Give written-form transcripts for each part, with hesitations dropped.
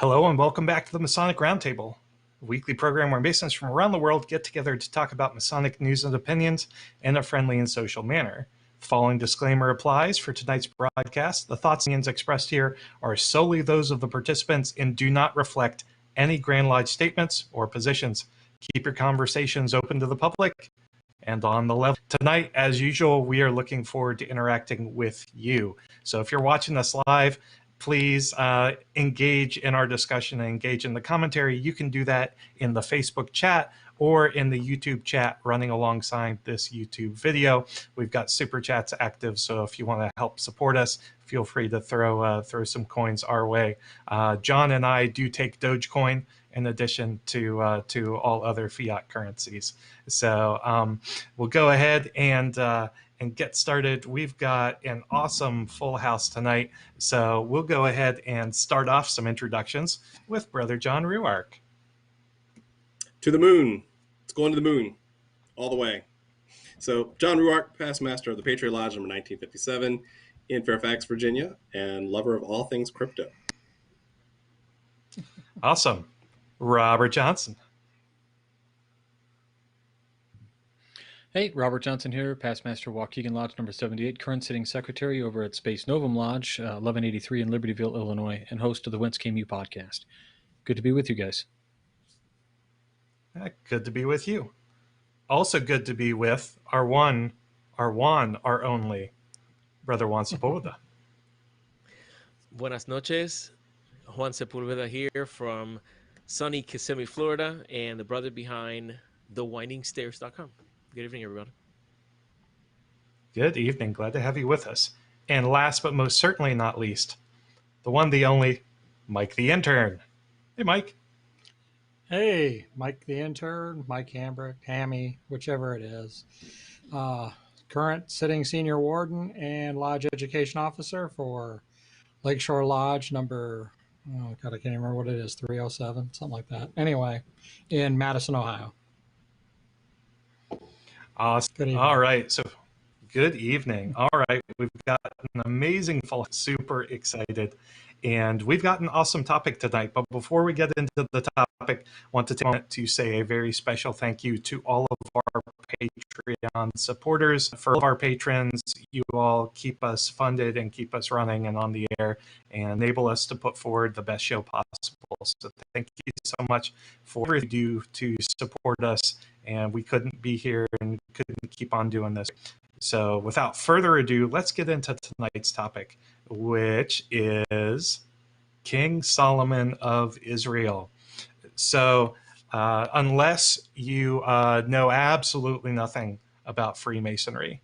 Hello and welcome back to the Masonic Roundtable, a weekly program where Masons from around the world get together to talk about Masonic news and opinions in a friendly and social manner. The following disclaimer applies for tonight's broadcast. The thoughts and opinions expressed here are solely those of the participants and do not reflect any Grand Lodge statements or positions. Keep your conversations open to the public and on the level. Tonight, as usual, we are looking forward to interacting with you. So if you're watching us live, please engage in our discussion and engage in the commentary. You can do that in the Facebook chat or in the YouTube chat running alongside this YouTube video. We've got super chats active, so if you want to help support us, feel free to throw some coins our way. John and I do take Dogecoin in addition to all other fiat currencies. So we'll go ahead and get started. We've got an awesome full house tonight, so we'll go ahead and start off some introductions with Brother John Ruark. To the moon. It's going to the moon. All the way. So, John Ruark, past master of the Patriot Lodge number 1957 in Fairfax, Virginia, and lover of all things crypto. Awesome. Robert Johnson. Hey, Robert Johnson here, past master of Waukegan Lodge number 78, current sitting secretary over at Space Novum Lodge, 1183 in Libertyville, Illinois, and host of the Whence Came You podcast. Good to be with you guys. Good to be with you. Also good to be with our one, our only, Brother Juan Sepulveda. Buenas noches. Juan Sepulveda here from sunny Kissimmee, Florida, and the brother behind thewindingstairs.com. Good evening, everyone. Good evening. Glad to have you with us. And last but most certainly not least, the one, the only, Mike the intern. Hey, Mike. Hey, Mike the intern, Mike Hambrick, Hammy, whichever it is. Current sitting senior warden and lodge education officer for Lakeshore Lodge number, oh God, I can't remember what it is, 307, something like that. Anyway, in Madison, Ohio. Awesome. Good evening. All right. So good evening. All right. We've got an amazing fall. Super excited. And we've got an awesome topic tonight. But before we get into the topic, I want to take a moment to say a very special thank you to all of our Patreon supporters. For all of our patrons, you all keep us funded and keep us running and on the air and enable us to put forward the best show possible. So thank you so much for everything you do to support us. And we couldn't be here and couldn't keep on doing this. So without further ado, let's get into tonight's topic, which is King Solomon of Israel. So unless you know absolutely nothing about Freemasonry,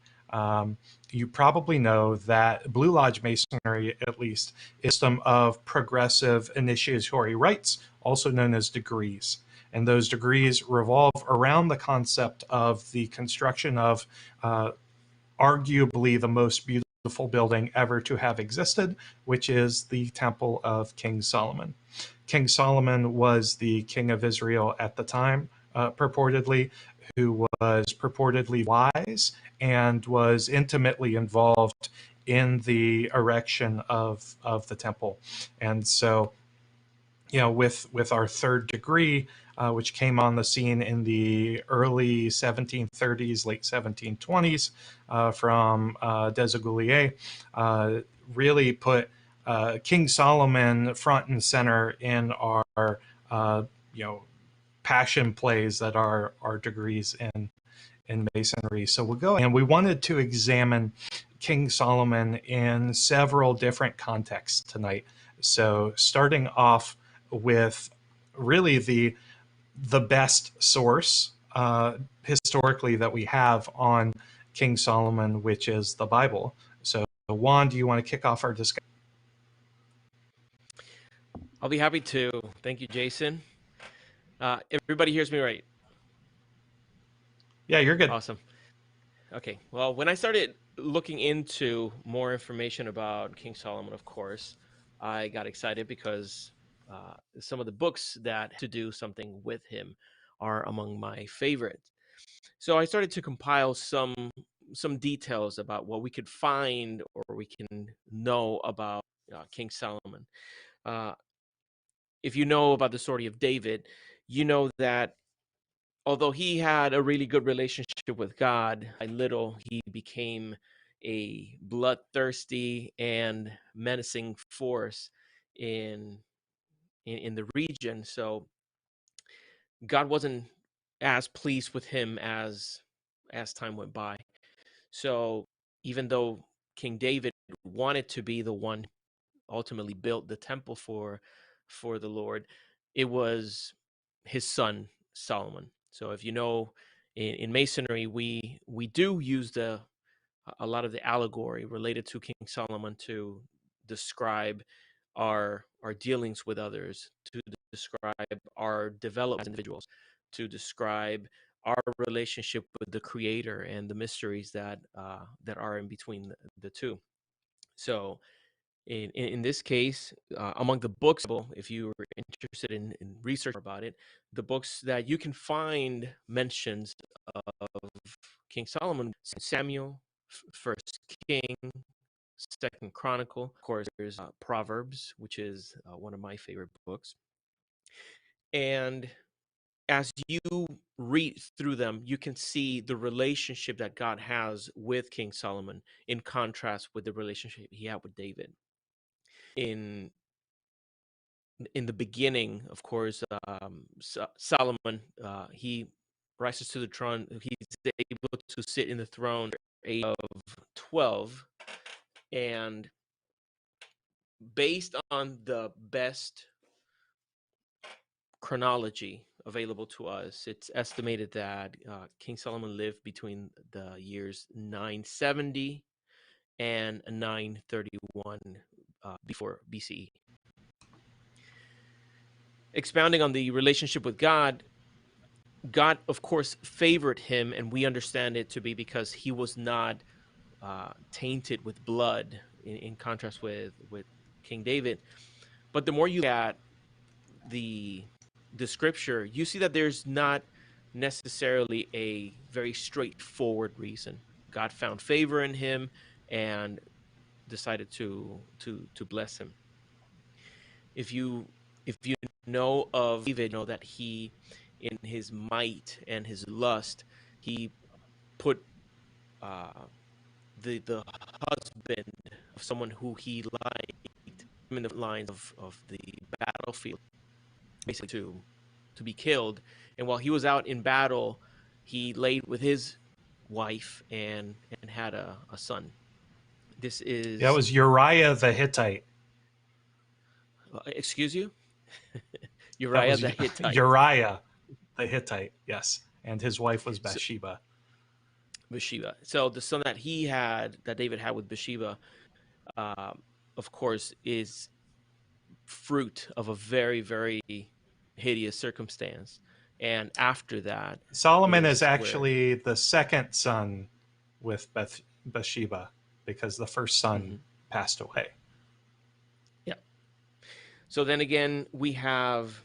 you probably know that Blue Lodge Masonry, at least, is a system of progressive initiatory rites, also known as degrees. And those degrees revolve around the concept of the construction of arguably the most beautiful building ever to have existed, which is the Temple of King Solomon. King Solomon was the king of Israel at the time, purportedly, who was purportedly wise and was intimately involved in the erection of the temple. And so, you know, with our third degree, which came on the scene in the early 1730s, late 1720s, from Desaguliers, really put King Solomon front and center in our, passion plays that are our degrees in Masonry. So we'll go, and we wanted to examine King Solomon in several different contexts tonight. So starting off with really the best source historically that we have on King Solomon, which is the Bible. So Juan, do you want to kick off our discussion? I'll be happy to. Thank you, Jason. Everybody hears me right? Yeah, you're good. Awesome. Okay. Well, when I started looking into more information about King Solomon, of course, I got excited because some of the books that to do something with him are among my favorite. So I started to compile some details about what we could find or we can know about King Solomon. if you know about the story of David, you know that although he had a really good relationship with God, by little he became a bloodthirsty and menacing force in in the region. So God wasn't as pleased with him as time went by. So even though King David wanted to be the one ultimately built the temple for the Lord, it was his son Solomon. So if you know, in Masonry, we do use a lot of the allegory related to King Solomon to describe our dealings with others, to describe our development as individuals, to describe our relationship with the Creator and the mysteries that are in between the two. So in this case, among the books, if you're interested in research about it, the books that you can find mentions of King Solomon: Samuel, First King, Second Chronicle. Of course, there's Proverbs, which is one of my favorite books. And as you read through them, you can see the relationship that God has with King Solomon in contrast with the relationship he had with David. In the beginning, of course, Solomon, he rises to the throne. He's able to sit in the throne at the age of 12. And based on the best chronology available to us, it's estimated that King Solomon lived between the years 970 and 931 before BCE. Expounding on the relationship with God, God, of course, favored him, and we understand it to be because he was not tainted with blood, in contrast with King David. But the more you look at the scripture, you see that there's not necessarily a very straightforward reason. God found favor in him and decided to bless him. If you know of David, you know that he, in his might and his lust, he put the husband of someone who he liked in the lines of the battlefield, basically to be killed. And while he was out in battle, he laid with his wife and had a son. This is That was Uriah the Hittite. excuse you, That Uriah was the Hittite. Uriah the Hittite, yes. And his wife was So, Bathsheba. Bathsheba. So the son that David had with Bathsheba, of course, is fruit of a very, very hideous circumstance. And after that, Solomon is is where, actually the second son with Bathsheba because the first son passed away. yeah. So then again, we have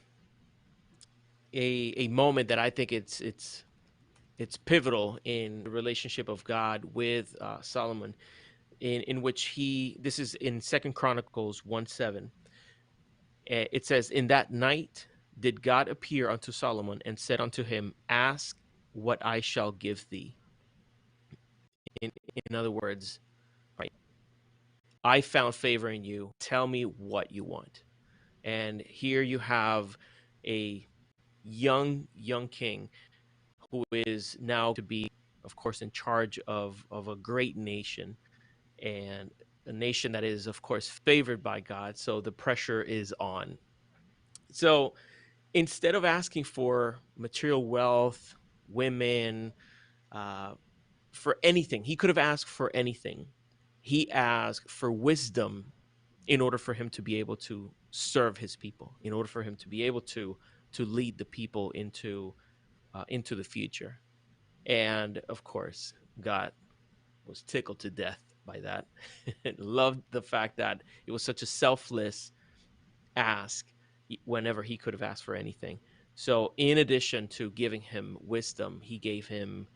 a moment that I think it's pivotal in the relationship of God with Solomon, in which this is in Second Chronicles 1:7. It says, "In that night did God appear unto Solomon and said unto him, Ask what I shall give thee." In other words, right, I found favor in you. Tell me what you want. And here you have a young king who is now to be, of course, in charge of a great nation, and a nation that is, of course, favored by God. So the pressure is on. So instead of asking for material wealth, women, for anything, he could have asked for anything. He asked for wisdom in order for him to be able to serve his people, in order for him to be able to lead the people into the future. And of course, God was tickled to death by that. Loved the fact that it was such a selfless ask whenever he could have asked for anything. So, in addition to giving him wisdom, he gave him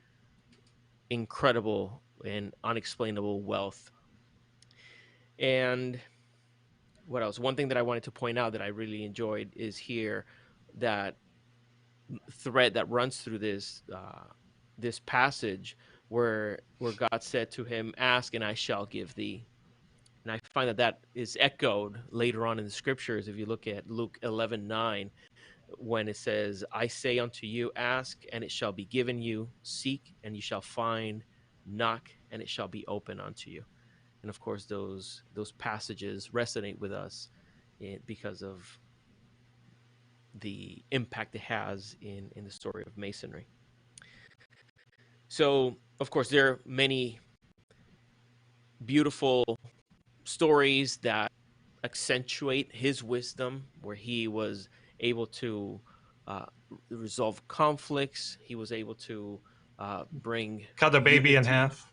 incredible and unexplainable wealth. And what else? One thing that I wanted to point out that I really enjoyed is here that thread that runs through this passage where God said to him, "Ask and I shall give thee." And I find that that is echoed later on in the scriptures. If you look at Luke 11:9, when it says, "I say unto you, ask and it shall be given you, seek and you shall find, knock and it shall be open unto you." And of course, those passages resonate with us because of the impact it has in the story of Masonry. So, of course, there are many beautiful stories that accentuate his wisdom, where he was able to resolve conflicts. He was able to bring Cut a baby in unity, half.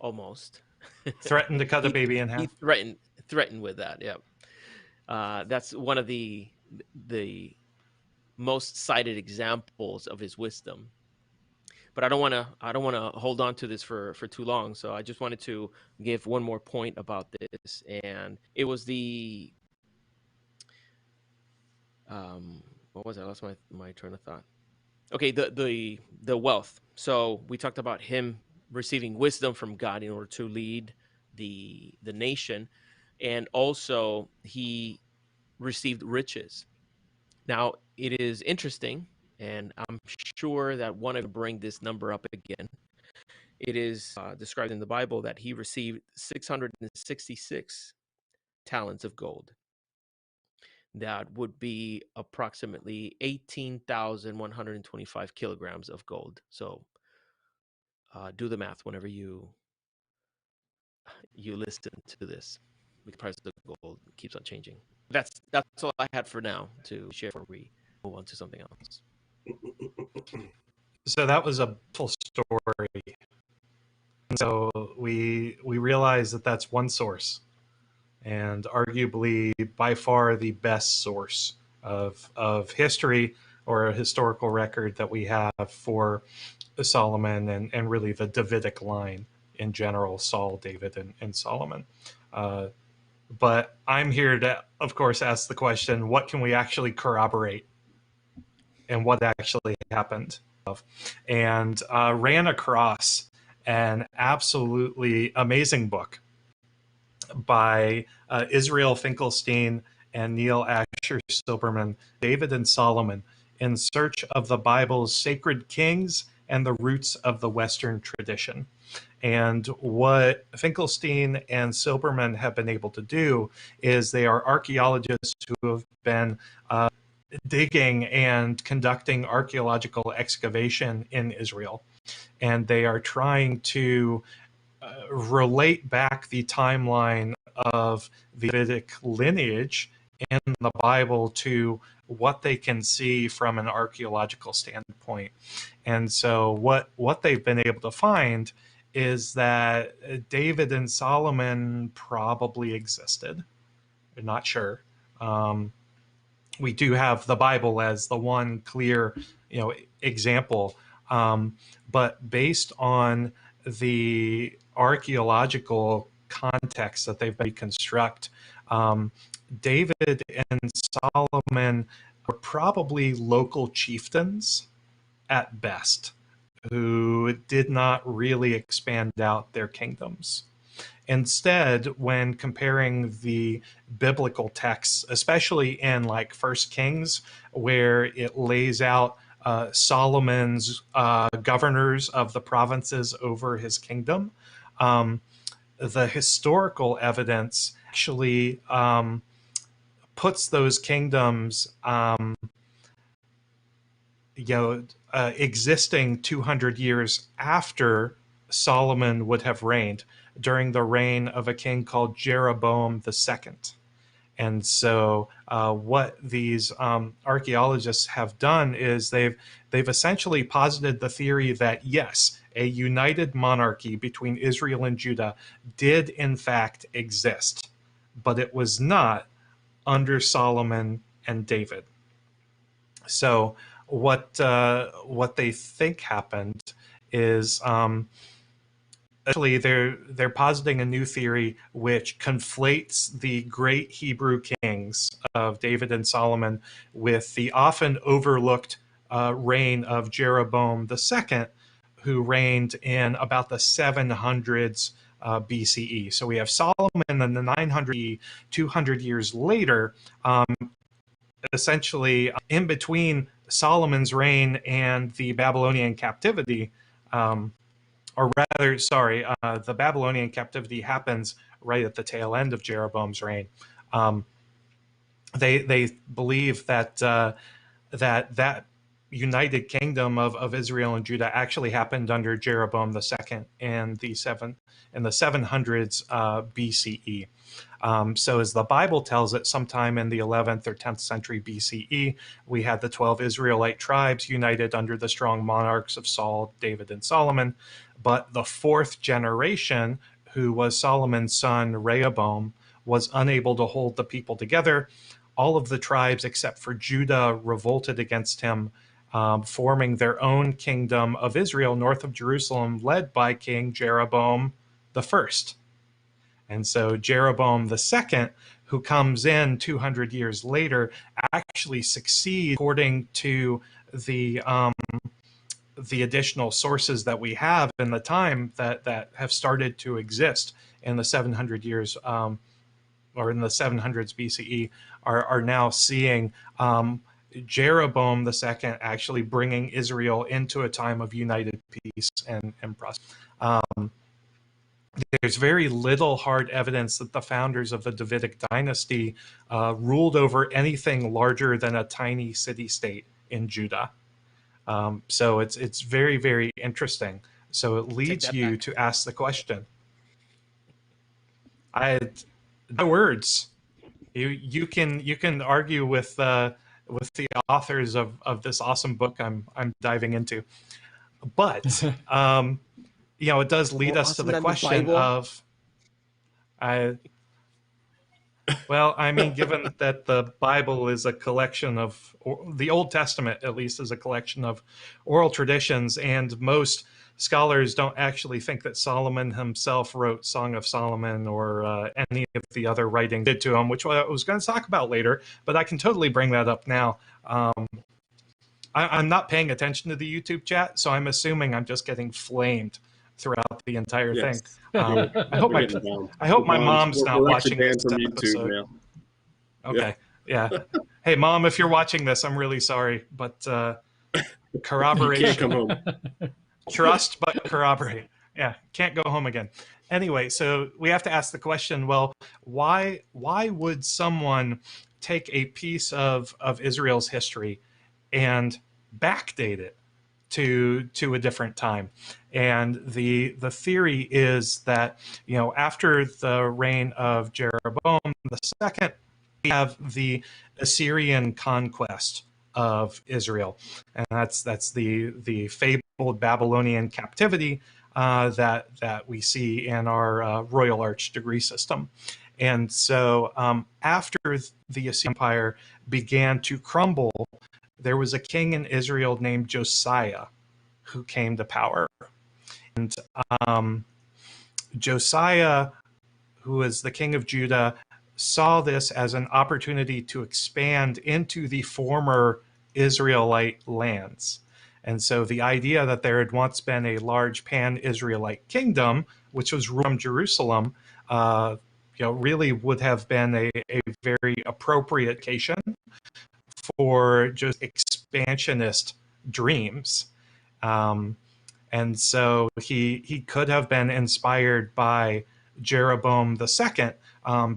almost. Threatened to cut a baby in He half. threatened with that. Yeah, that's one of the most cited examples of his wisdom. But I don't want to hold on to this for too long. So I just wanted to give one more point about this, and it was the what was it? I lost my train of thought. Okay, the wealth. So we talked about him receiving wisdom from God in order to lead the nation, and also he received riches. Now it is interesting, and I'm sure that one of you bring this number up again. It is described in the Bible that he received 666 talents of gold. That would be approximately 18,125 kilograms of gold. So do the math whenever you listen to this. The price of the gold keeps on changing. That's all I had for now to share before we move on to something else. So that was a full story. So we realize that that's one source, and arguably by far the best source of history or a historical record that we have for Solomon and really the Davidic line in general, Saul, David, and Solomon. But I'm here to, of course, ask the question, what can we actually corroborate and what actually happened? And ran across an absolutely amazing book by Israel Finkelstein and Neil Asher Silberman, David and Solomon, in search of the Bible's sacred kings and the roots of the Western tradition. And what Finkelstein and Silberman have been able to do is they are archaeologists who have been digging and conducting archaeological excavation in Israel. And they are trying to relate back the timeline of the Davidic lineage in the Bible to what they can see from an archaeological standpoint. And so what they've been able to find is that David and Solomon probably existed. They're not sure. We do have the Bible as the one clear, example. But based on the archaeological context that they've reconstruct, David and Solomon were probably local chieftains at best, who did not really expand out their kingdoms. Instead, when comparing the biblical texts, especially in like First Kings, where it lays out Solomon's governors of the provinces over his kingdom, the historical evidence actually puts those kingdoms existing 200 years after Solomon would have reigned, during the reign of a king called Jeroboam II. And so what these archaeologists have done is they've essentially posited the theory that, yes, a united monarchy between Israel and Judah did in fact exist, but it was not under Solomon and David. So what they think happened is Actually, they're positing a new theory which conflates the great Hebrew kings of David and Solomon with the often overlooked reign of Jeroboam II, who reigned in about the 700s BCE. So we have Solomon in the 900 200 years later, essentially in between Solomon's reign and the Babylonian captivity. Or rather, sorry, the Babylonian captivity happens right at the tail end of Jeroboam's reign. They believe that that united kingdom of Israel and Judah actually happened under Jeroboam II in the 700s BCE. So as the Bible tells it, sometime in the 11th or 10th century BCE, we had the 12 Israelite tribes united under the strong monarchs of Saul, David, and Solomon. But the fourth generation, who was Solomon's son Rehoboam, was unable to hold the people together. All of the tribes except for Judah revolted against him, forming their own kingdom of Israel north of Jerusalem, led by King Jeroboam I. And so Jeroboam II, who comes in 200 years later, actually succeeds, according to the additional sources that we have in the time that have started to exist in the 700 years or in the 700s BCE, are now seeing Jeroboam II actually bringing Israel into a time of united peace and prosperity. There's very little hard evidence that the founders of the Davidic dynasty ruled over anything larger than a tiny city-state in Judah. So it's very, very interesting. So it leads you to ask the question. No words. You can argue with the authors of this awesome book I'm diving into, but it does lead us to the question of, well, I mean, given that the Bible is a collection of, the Old Testament at least is a collection of oral traditions, and most scholars don't actually think that Solomon himself wrote Song of Solomon or any of the other writings did to him, which I was going to talk about later, but I can totally bring that up now. I'm not paying attention to the YouTube chat, so I'm assuming I'm just getting flamed throughout the entire thing. I hope my mom's not watching this episode. Now. Okay, yeah. Hey, Mom, if you're watching this, I'm really sorry, but corroboration. You can't come home. Trust but corroborate. Yeah, can't go home again. Anyway, so we have to ask the question, well, why would someone take a piece of Israel's history and backdate it to a different time? And the theory is that, after the reign of Jeroboam II, we have the Assyrian conquest of Israel, and that's the fabled Babylonian captivity that we see in our Royal Arch degree system. And so after the Assyrian Empire began to crumble, there was a king in Israel named Josiah who came to power. And Josiah, who was the king of Judah, saw this as an opportunity to expand into the former Israelite lands. And so the idea that there had once been a large pan-Israelite kingdom, which was from Jerusalem, really would have been a very appropriate occasion for just expansionist dreams. And so he could have been inspired by Jeroboam II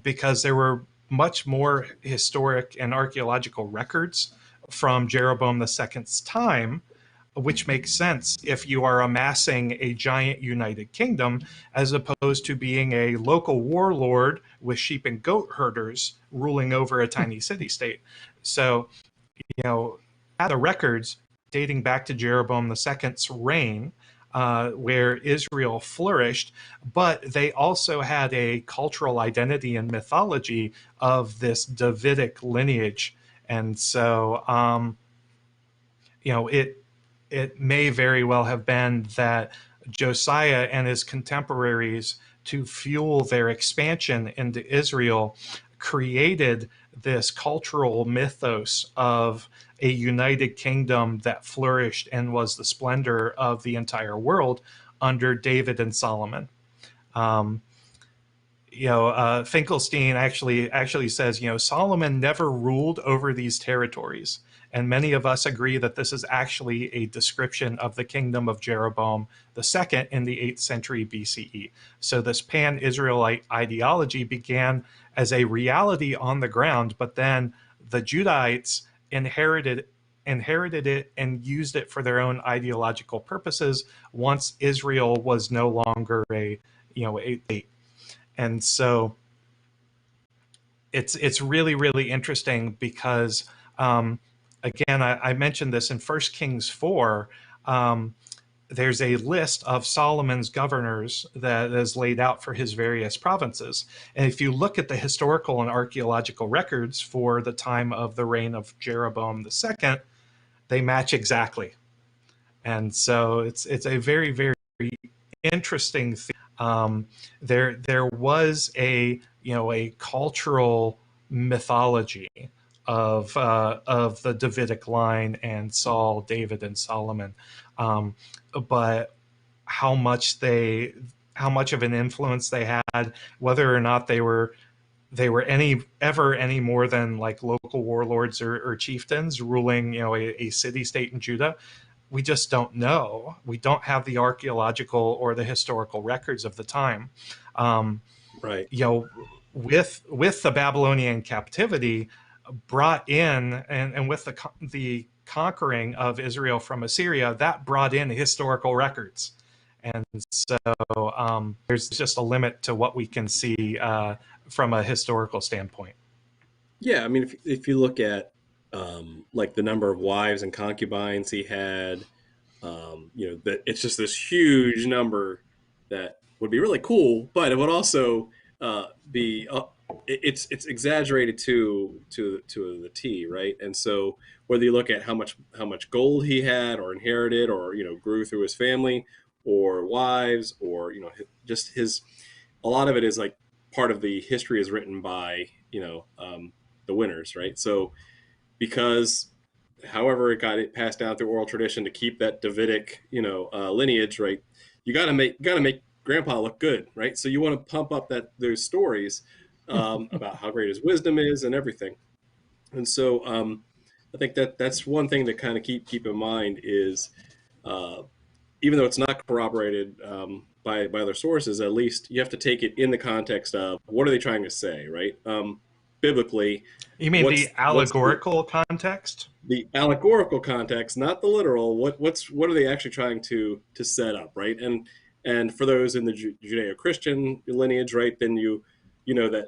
because there were much more historic and archaeological records from Jeroboam II's time, which makes sense if you are amassing a giant united kingdom as opposed to being a local warlord with sheep and goat herders ruling over a tiny city-state. So, the records dating back to Jeroboam II's reign, where Israel flourished, but they also had a cultural identity and mythology of this Davidic lineage. And so, it may very well have been that Josiah and his contemporaries, to fuel their expansion into Israel, created this cultural mythos of a united kingdom that flourished and was the splendor of the entire world under David and Solomon. Finkelstein actually says, Solomon never ruled over these territories. And many of us agree that this is actually a description of the kingdom of Jeroboam II in the 8th century BCE. So this pan-Israelite ideology began as a reality on the ground, but then the Judahites inherited it and used it for their own ideological purposes once Israel was no longer a state. And so it's really, really interesting because, again, I mentioned this in 1 Kings 4. There's a list of Solomon's governors that is laid out for his various provinces. And if you look at the historical and archaeological records for the time of the reign of Jeroboam II, they match exactly. And so it's a very, very interesting thing. There was a cultural mythology of the Davidic line and Saul, David, and Solomon, but how much of an influence they had, whether or not they were any more than like local warlords or chieftains ruling a city state in Judah, we just don't know. We don't have the archaeological or the historical records of the time. Right. With the Babylonian captivity brought in, and with the conquering of Israel from Assyria, that brought in historical records. And so there's just a limit to what we can see from a historical standpoint. Yeah, I mean, if you look at like the number of wives and concubines he had, that it's just this huge number that would be really cool, but it would also be it's exaggerated to the T, right? And so whether you look at how much gold he had or inherited or grew through his family or wives or just his, a lot of it is like part of the history is written by the winners, right? So because however it passed down through oral tradition to keep that Davidic lineage, right? You got to make grandpa look good, right? So you want to pump up those stories about how great his wisdom is and everything. And so I think that's one thing to kind of keep in mind is even though it's not corroborated by other sources, at least you have to take it in the context of what are they trying to say, right? Biblically. You mean the allegorical context? The allegorical context, not the literal. What are they actually trying to set up, right? And for those in the Judeo-Christian lineage, right, then you know that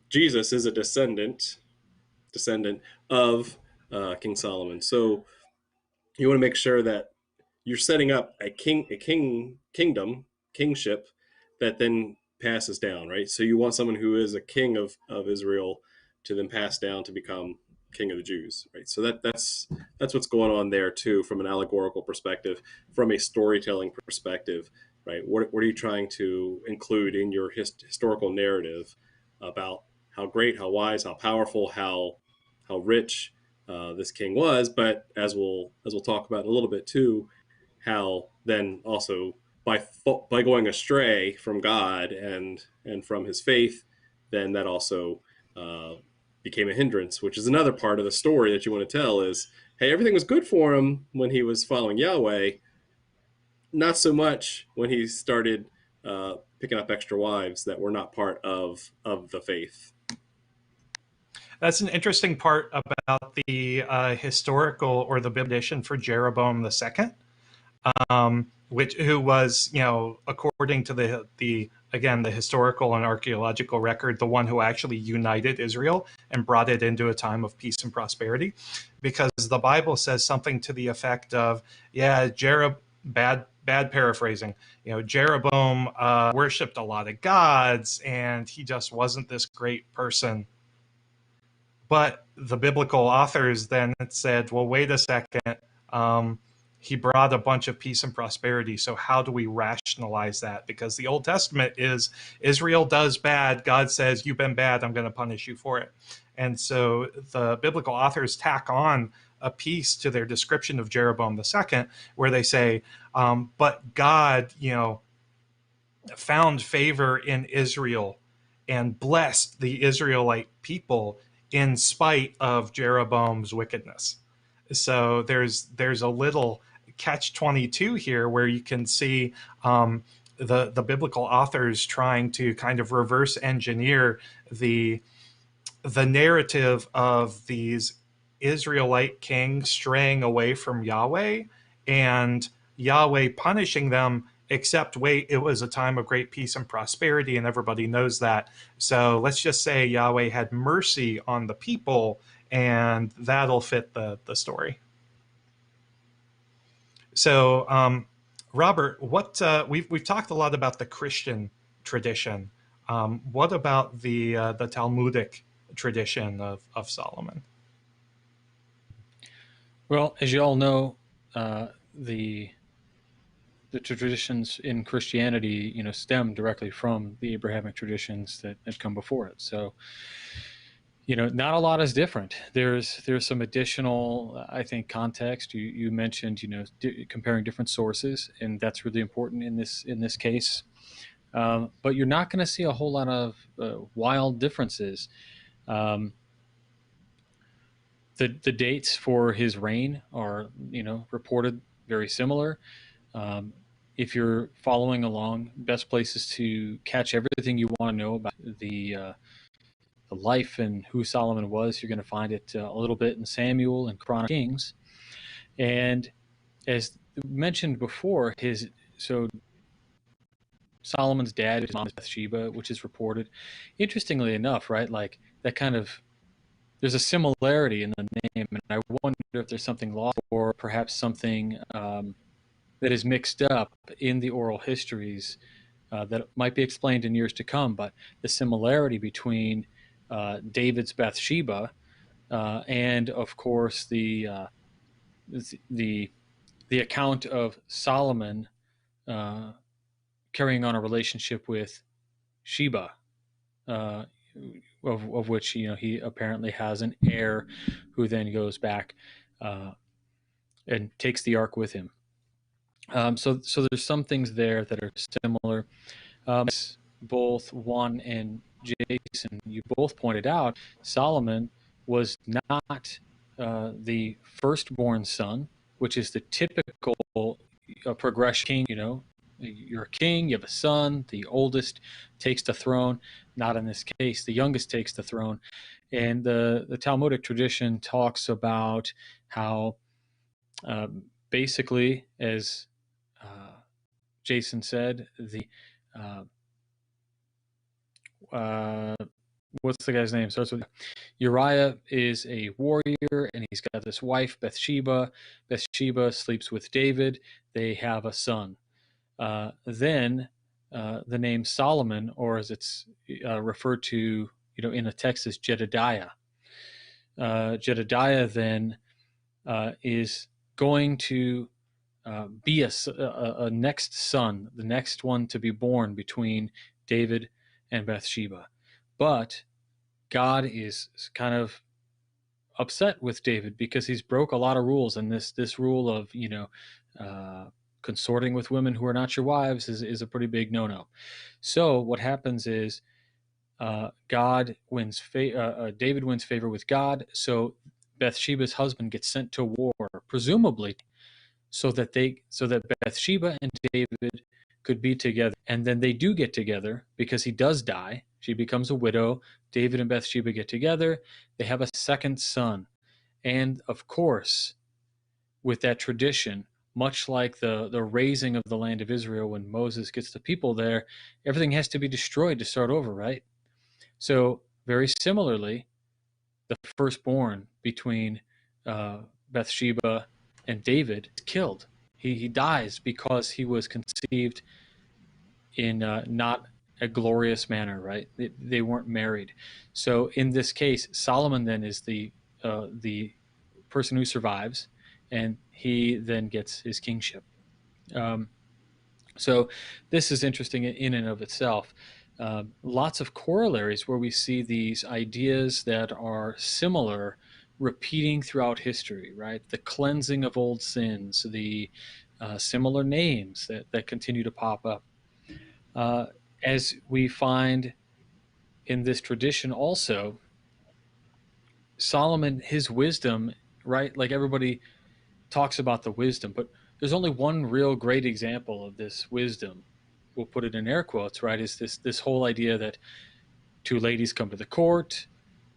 Jesus is a descendant of King Solomon. So you want to make sure that you're setting up a kingship that then passes down, right? So you want someone who is a king of Israel to then pass down to become king of the Jews, right? So that's what's going on there too, from an allegorical perspective, from a storytelling perspective, right? What are you trying to include in your historical narrative about how great, how wise, how powerful, how rich this king was? But as we'll talk about in a little bit too, how then also by going astray from God and from his faith, then that also became a hindrance, which is another part of the story that you want to tell is, hey, everything was good for him when he was following Yahweh, not so much when he started picking up extra wives that were not part of the faith. That's an interesting part about the historical or the biblical edition for Jeroboam II. Who was, according to the historical and archaeological record, the one who actually united Israel and brought it into a time of peace and prosperity, because the Bible says something to the effect of, bad paraphrasing, Jeroboam worshipped a lot of gods and he just wasn't this great person. But the biblical authors then said, well, wait a second. he brought a bunch of peace and prosperity. So how do we rationalize that? Because the Old Testament is Israel does bad. God says, you've been bad. I'm going to punish you for it. And so the biblical authors tack on a piece to their description of Jeroboam II, where they say, but God, found favor in Israel and blessed the Israelite people in spite of Jeroboam's wickedness. So there's a little catch 22 here where you can see the biblical authors trying to kind of reverse engineer the narrative of these Israelite kings straying away from Yahweh and Yahweh punishing them, except wait, it was a time of great peace and prosperity, and everybody knows that. So let's just say Yahweh had mercy on the people, and that'll fit the story. So, Robert, what we've talked a lot about the Christian tradition. What about the Talmudic tradition of Solomon? Well, as you all know, the traditions in Christianity, stem directly from the Abrahamic traditions that come before it. So, not a lot is different. There's some additional, I think, context. You mentioned, comparing different sources, and that's really important in this case. But you're not going to see a whole lot of wild differences. The dates for his reign are, reported very similar. If you're following along, best places to catch everything you want to know about the life and who Solomon was, you're going to find it a little bit in Samuel and Chronicles Kings. And as mentioned before, Solomon's dad is Bathsheba, which is reported. Interestingly enough, right, like that kind of, there's a similarity in the name, and I wonder if there's something lost or perhaps something that is mixed up in the oral histories that might be explained in years to come. But the similarity between David's Bathsheba and, of course, the account of Solomon carrying on a relationship with Sheba, of which he apparently has an heir, who then goes back and takes the ark with him. So there's some things there that are similar. Both Juan and Jason, you both pointed out, Solomon was not the firstborn son, which is the typical progression. You're a king, you have a son, the oldest takes the throne. Not in this case, the youngest takes the throne. And the Talmudic tradition talks about how basically, as Jason said, what's the guy's name? Starts with Uriah is a warrior, and he's got this wife, Bathsheba. Bathsheba sleeps with David. They have a son. Then the name Solomon, or as it's referred to, in a text, as Jedediah. Jedediah then is going to be a next son, the next one to be born between David and Bathsheba. But God is kind of upset with David because he's broke a lot of rules, and this rule of consorting with women who are not your wives is a pretty big no-no. So what happens is David wins favor with God, so Bathsheba's husband gets sent to war, presumably so that Bathsheba and David could be together. And then they do get together because he does die. She becomes a widow. David and Bathsheba get together. They have a second son. And of course, with that tradition, much like the raising of the land of Israel when Moses gets the people there, everything has to be destroyed to start over, right? So very similarly, the firstborn between Bathsheba and David is killed. He dies because he was conceived in not a glorious manner, right? They weren't married. So in this case, Solomon then is the person who survives. and he then gets his kingship. So this is interesting in and of itself. Lots of corollaries where we see these ideas that are similar repeating throughout history, right? The cleansing of old sins, the similar names that continue to pop up. As we find in this tradition also, Solomon, his wisdom, right? Like everybody talks about the wisdom, but there's only one real great example of this wisdom. We'll put it in air quotes, right? Is this whole idea that two ladies come to the court,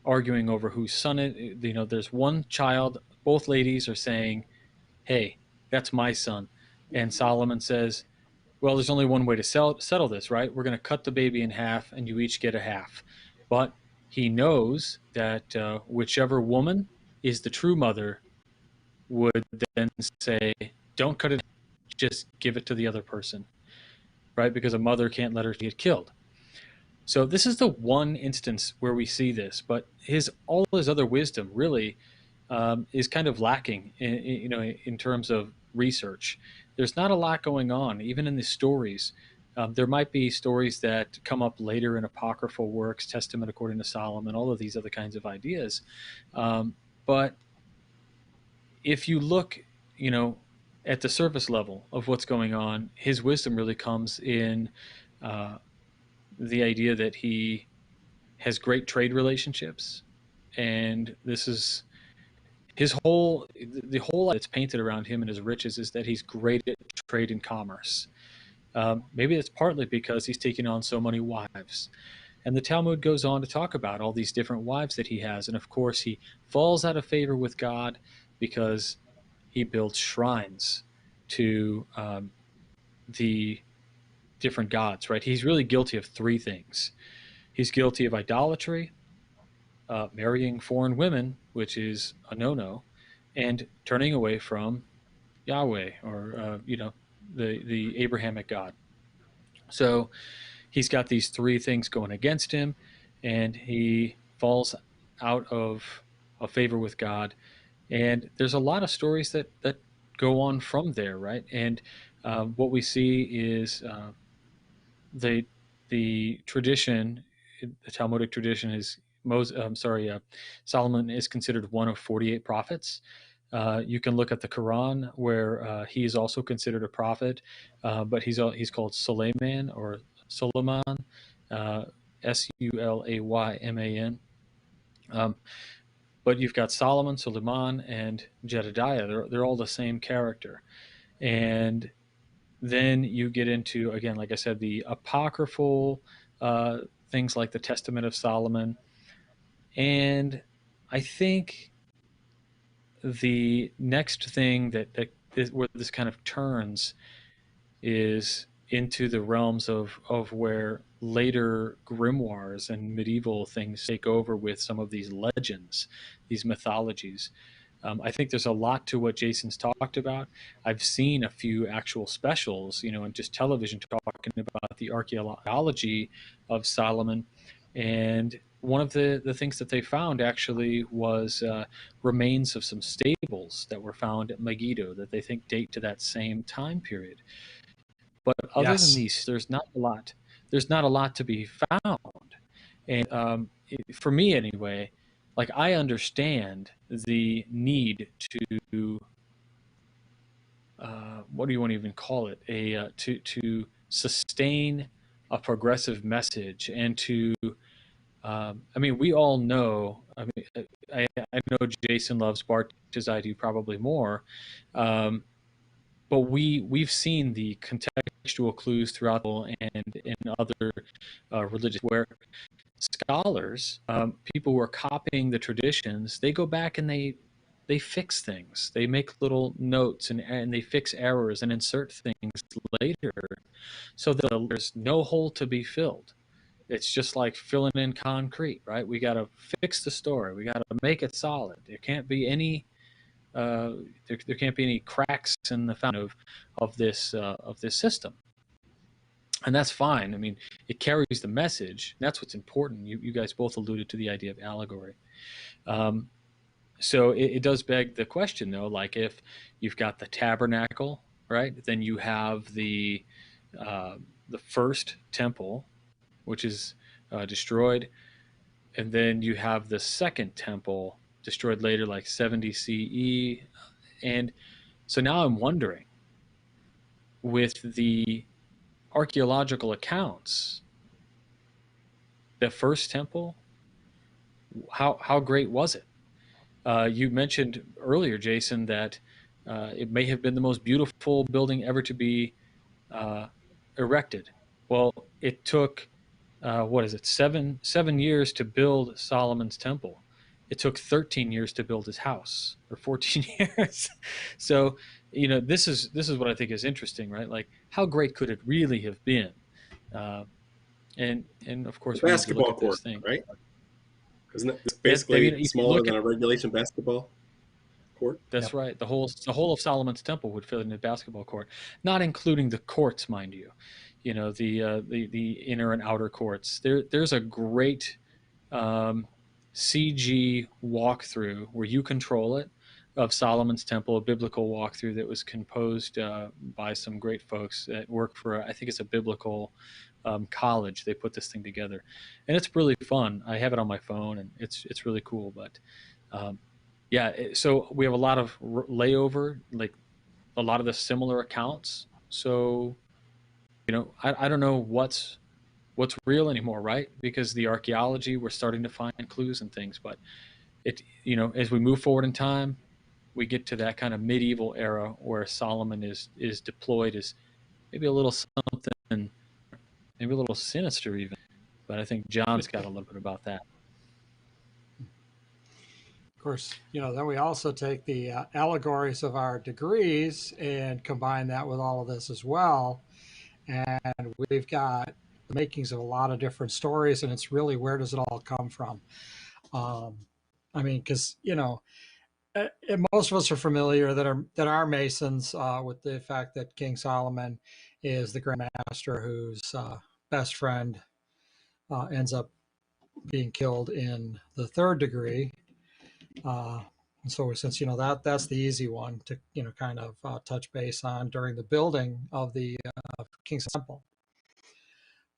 arguing over whose son it. You know, there's one child. Both ladies are saying, "Hey, that's my son," and Solomon says, "Well, there's only one way to settle this, right? We're going to cut the baby in half, and you each get a half." But he knows that whichever woman is the true mother would then say, "Don't cut it, just give it to the other person," right? Because a mother can't let her get killed. So this is the one instance where we see this, but all his other wisdom really is kind of lacking, in terms of research. There's not a lot going on, even in the stories. There might be stories that come up later in apocryphal works, Testament according to Solomon, all of these other kinds of ideas. But if you look, at the surface level of what's going on, his wisdom really comes in the idea that he has great trade relationships, and this is the whole that's painted around him and his riches is that he's great at trade and commerce. Maybe it's partly because he's taking on so many wives. And the Talmud goes on to talk about all these different wives that he has. And of course, he falls out of favor with God because he builds shrines to the different gods, right? He's really guilty of three things. He's guilty of idolatry, marrying foreign women, which is a no-no, and turning away from Yahweh, or the Abrahamic God. So he's got these three things going against him, and he falls out of favor with God. And there's a lot of stories that go on from there, right? And what we see is the tradition, the Talmudic tradition, is Solomon is considered one of 48 prophets. You can look at the Quran, where he is also considered a prophet, but he's called Sulayman or Solomon, Sulayman. But you've got Solomon, Suleiman, and Jedediah. They're all the same character. And then you get into, again, like I said, the apocryphal things like the Testament of Solomon. And I think the next thing where this kind of turns is into the realms of where later grimoires and medieval things take over with some of these legends, these mythologies. I think there's a lot to what Jason's talked about. I've seen a few actual specials, and just television talking about the archaeology of Solomon. And one of the things that they found actually was remains of some stables that were found at Megiddo that they think date to that same time period. But other than these, there's not a lot. There's not a lot to be found. And for me anyway, like, I understand the need to what do you want to even call it, to sustain a progressive message, and to we all know, I know Jason loves Bart as I do, probably more, but we've seen the contextual clues throughout the Bible and in other religions where scholars, people who are copying the traditions, they go back and they fix things. They make little notes and they fix errors and insert things later, so that there's no hole to be filled. It's just like filling in concrete, right? We got to fix the story. We got to make it solid. There can't be any there can't be any cracks in the foundation of this system. And that's fine. It carries the message. That's what's important. You guys both alluded to the idea of allegory. So it does beg the question, though, like if you've got the tabernacle, right? Then you have uh, the first temple, which is destroyed, and then you have the second temple destroyed later, like 70 CE. And so now I'm wondering, with the archaeological accounts, the first temple, how great was it? You mentioned earlier, Jason, that it may have been the most beautiful building ever to be uh, erected. Well, it took what is it, seven years to build Solomon's temple. It took 13 years to build his house, or 14 years. So, this is what I think is interesting, right? Like, how great could it really have been? Uh, and of The course, we need to look basketball at those court, things. right? Isn't it I basically mean, if you smaller look than at a regulation basketball court? That's Yep. right. The whole of Solomon's temple would fit in a basketball court, not including the courts, mind you. The inner and outer courts. There's a great CG walkthrough where you control it of Solomon's temple, a biblical walkthrough that was composed by some great folks that work for, I think it's a biblical college. They put this thing together, and it's really fun. I have it on my phone, and it's really cool. But um, yeah, so we have a lot of layover, like a lot of the similar accounts. So I don't know what's real anymore, right? Because the archaeology, we're starting to find clues and things, but as we move forward in time, we get to that kind of medieval era where Solomon is deployed as maybe a little something, maybe a little sinister even. But I think John's got a little bit about that. Of course, then we also take the allegories of our degrees and combine that with all of this as well. And we've got the makings of a lot of different stories, and it's really, where does it all come from? I mean, because most of us are familiar that are Masons with the fact that King Solomon is the Grand Master whose best friend ends up being killed in the third degree. And so, since that's the easy one to kind of touch base on during the building of the King's Temple,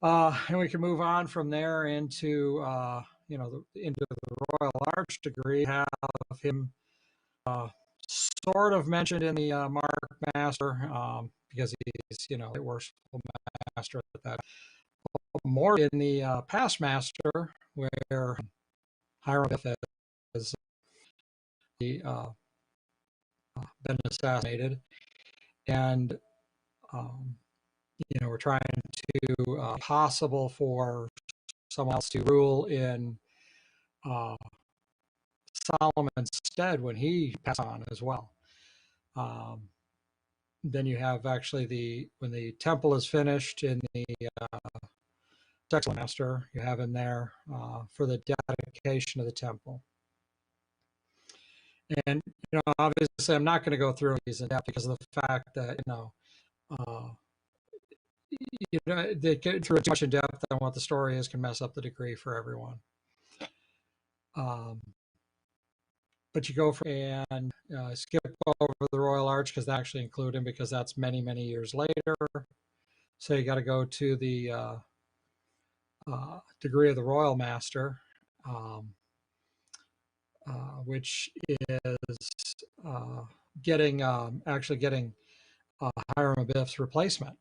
and we can move on from there into into the Royal Arch degree. Have him sort of mentioned in the Mark Master, because he's a worshipful master at that. More in the Past Master, where Hiram has been assassinated, and we're trying to possible for someone else to rule in Solomon's stead when he passed on as well. Then you have actually when the temple is finished in the Sexton Master, you have in there for the dedication of the temple. And obviously, I'm not going to go through these in depth because of the fact that they get through too much in depth on what the story is can mess up the degree for everyone. But you go and skip over the Royal Arch because they actually include him because that's many, many years later. So you got to go to the degree of the Royal Master, which is getting Hiram Abiff's replacement,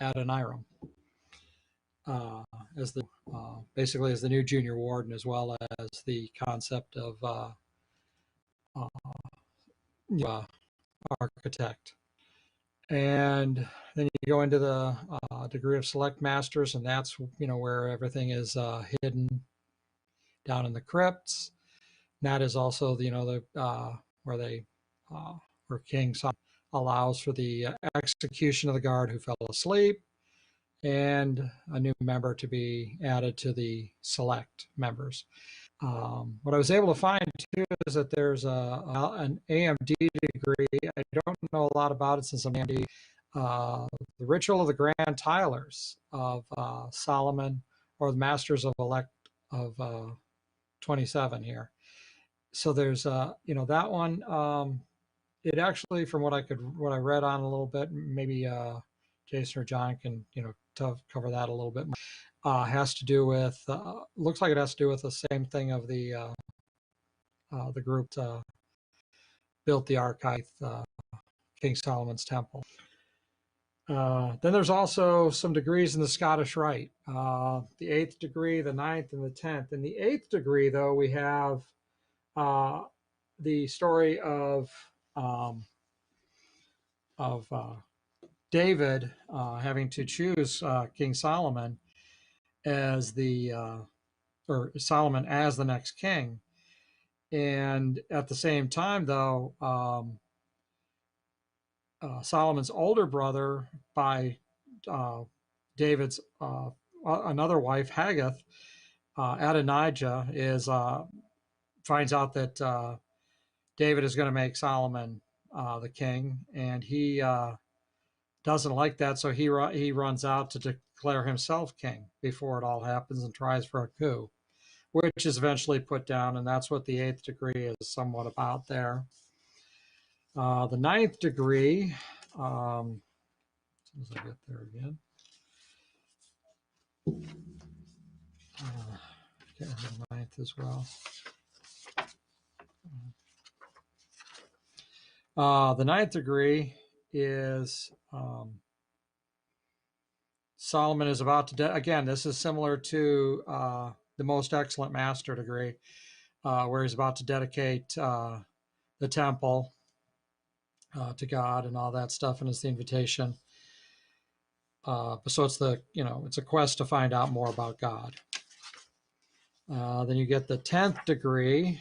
Adoniram, as the basically as the new junior warden, as well as the concept of architect. And then you go into the degree of select masters, and that's where everything is hidden down in the crypts. And that is also the where they where King Solomon allows for the execution of the guard who fell asleep, and a new member to be added to the select members. What I was able to find too is that there's an AMD degree. I don't know a lot about it since I'm AMD. The ritual of the Grand Tilers of Solomon, or the Masters of Elect of 27 here. so there's that one. It actually, from what I read on a little bit, maybe Jason or John can cover that a little bit more. Has to do with looks like it has to do with the same thing of the group built the archive, King Solomon's Temple. Then there's also some degrees in the Scottish Rite. The 8th degree, the 9th, and the 10th. In the 8th degree, though, we have the story of David having to choose King Solomon as or Solomon as the next king. And at the same time, though, Solomon's older brother by David's another wife, Haggith, Adonijah, finds out that David is going to make Solomon the king, and he doesn't like that, so he runs out to declare himself king before it all happens and tries for a coup, which is eventually put down, and that's what the 8th degree is somewhat about there. The 9th degree, as soon as I get there again. The 9th as well. The 9th degree is Solomon is about to, again, this is similar to the Most Excellent Master degree, where he's about to dedicate the temple to God and all that stuff, and it's the invitation. So it's it's a quest to find out more about God. Then you get the 10th degree.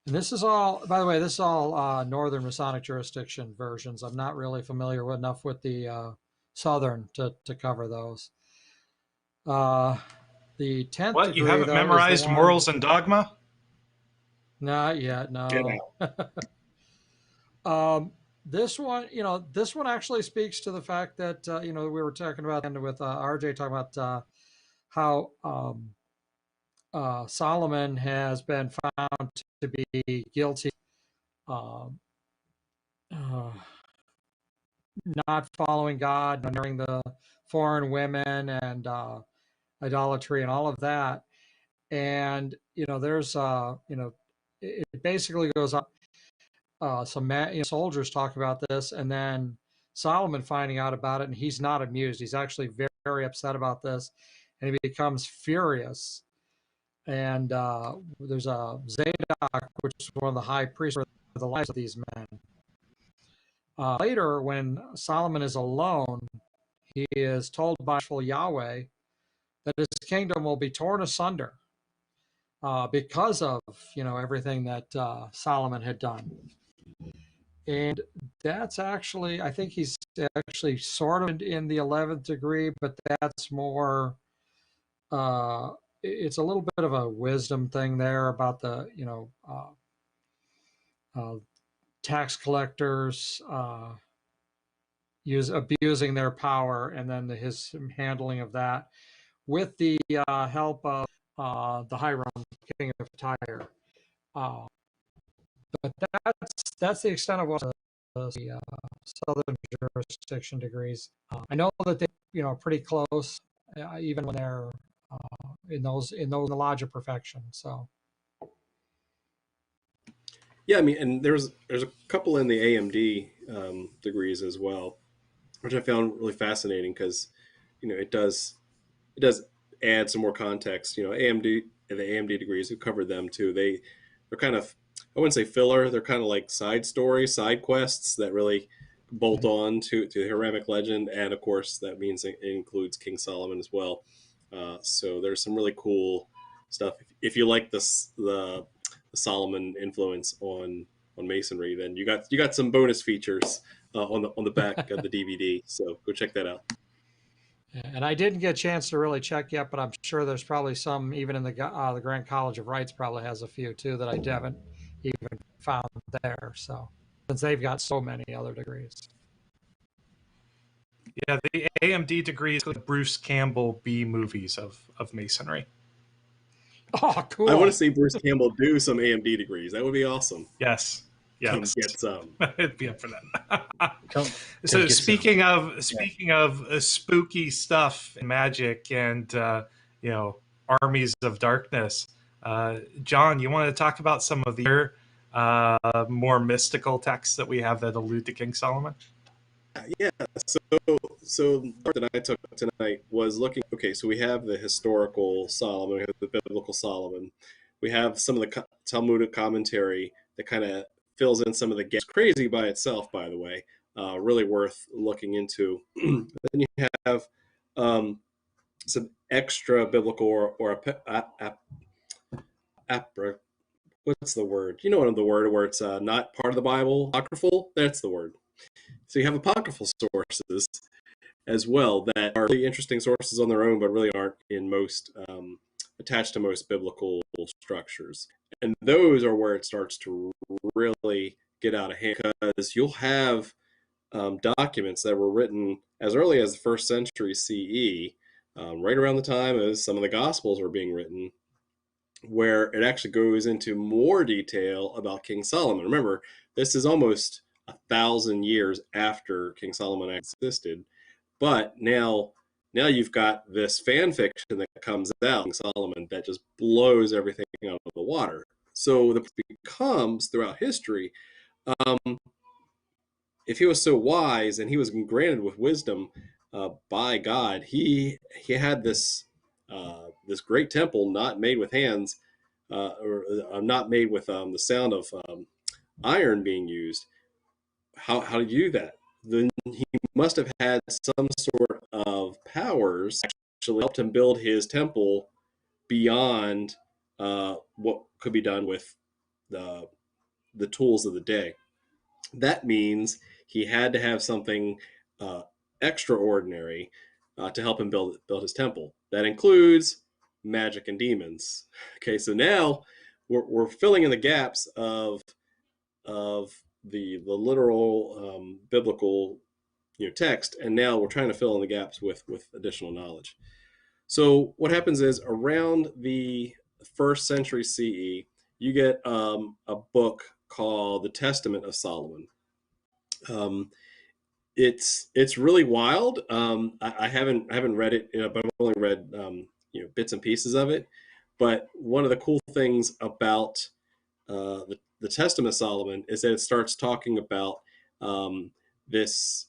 And this is all, by the way, this is all Northern Masonic jurisdiction versions. I'm not really familiar enough with the Southern to cover those. The 10th What, degree, you haven't though, memorized Morals and Dogma? Not yet, no. This one actually speaks to the fact that we were talking about, and with RJ talking about how Solomon has been found to be guilty not following God, marrying the foreign women, and idolatry and all of that. And there's it basically goes up. Some soldiers talk about this, and then Solomon finding out about it, and he's not amused. He's actually very, very upset about this, and he becomes furious. And there's a Zadok, which is one of the high priests for the lives of these men. Later, when Solomon is alone, he is told by Yahweh that his kingdom will be torn asunder because of everything that Solomon had done. And that's actually, I think he's actually sort of in the 11th degree, but that's more, it's a little bit of a wisdom thing there about the, tax collectors abusing their power, and then his handling of that with the help of the Hiram, king of Tyre. But that's the extent of what the Southern jurisdiction degrees. I know that they are pretty close, even when they're in the Lodge of Perfection. So. Yeah, I mean, and there's a couple in the AMD degrees as well, which I found really fascinating because, it does add some more context. AMD, the AMD degrees, who covered them too. They're kind of, I wouldn't say filler. They're kind of like side stories, side quests that really bolt on to the Hiramic legend, and of course that means it includes King Solomon as well. So there's some really cool stuff. If you like the Solomon influence on Masonry, then you got some bonus features on the back of the DVD. So go check that out. And I didn't get a chance to really check yet, but I'm sure there's probably some, even in the Grand College of Rites probably has a few too that I haven't even found there. So since they've got so many other degrees. Yeah, the AMD degree is the Bruce Campbell B movies of Masonry. Oh, cool. I want to see Bruce Campbell do some AMD degrees. That would be awesome. Yes. Come Yes. get some. I'd be up for that. So So speaking of spooky stuff, and magic, and armies of darkness, John, you want to talk about some of the more mystical texts that we have that allude to King Solomon? Yeah. So the part that I took tonight was looking. Okay, so we have the historical Solomon, we have the biblical Solomon, we have some of the Talmudic commentary that kind of fills in some of the gaps. Crazy by itself, by the way. Really worth looking into. Then you have some extra biblical or what's the word? You know the word where it's not part of the Bible, apocryphal. That's the word. So you have apocryphal sources as well that are really interesting sources on their own, but really aren't in most attached to most biblical structures. And those are where it starts to really get out of hand, because you'll have documents that were written as early as the first century CE, right around the time as some of the Gospels were being written, where it actually goes into more detail about King Solomon. Remember, this is almost 1,000 years after King Solomon existed, but now you've got this fan fiction that comes out, King Solomon, that just blows everything out of the water. So the becomes throughout history, if he was so wise and he was granted with wisdom by God, he had this this great temple not made with hands, or not made with the sound of iron being used. How to do that? Then he must have had some sort of powers that actually helped him build his temple beyond what could be done with the tools of the day. That means he had to have something extraordinary to help him build his temple. That includes magic and demons. Okay, so now we're filling in the gaps of the literal biblical text, and now we're trying to fill in the gaps with additional knowledge. So what happens is, around the first century CE, you get a book called the Testament of Solomon. It's really wild. I haven't read it, but I've only read bits and pieces of it. But one of the cool things about the Testament of Solomon is that it starts talking about this,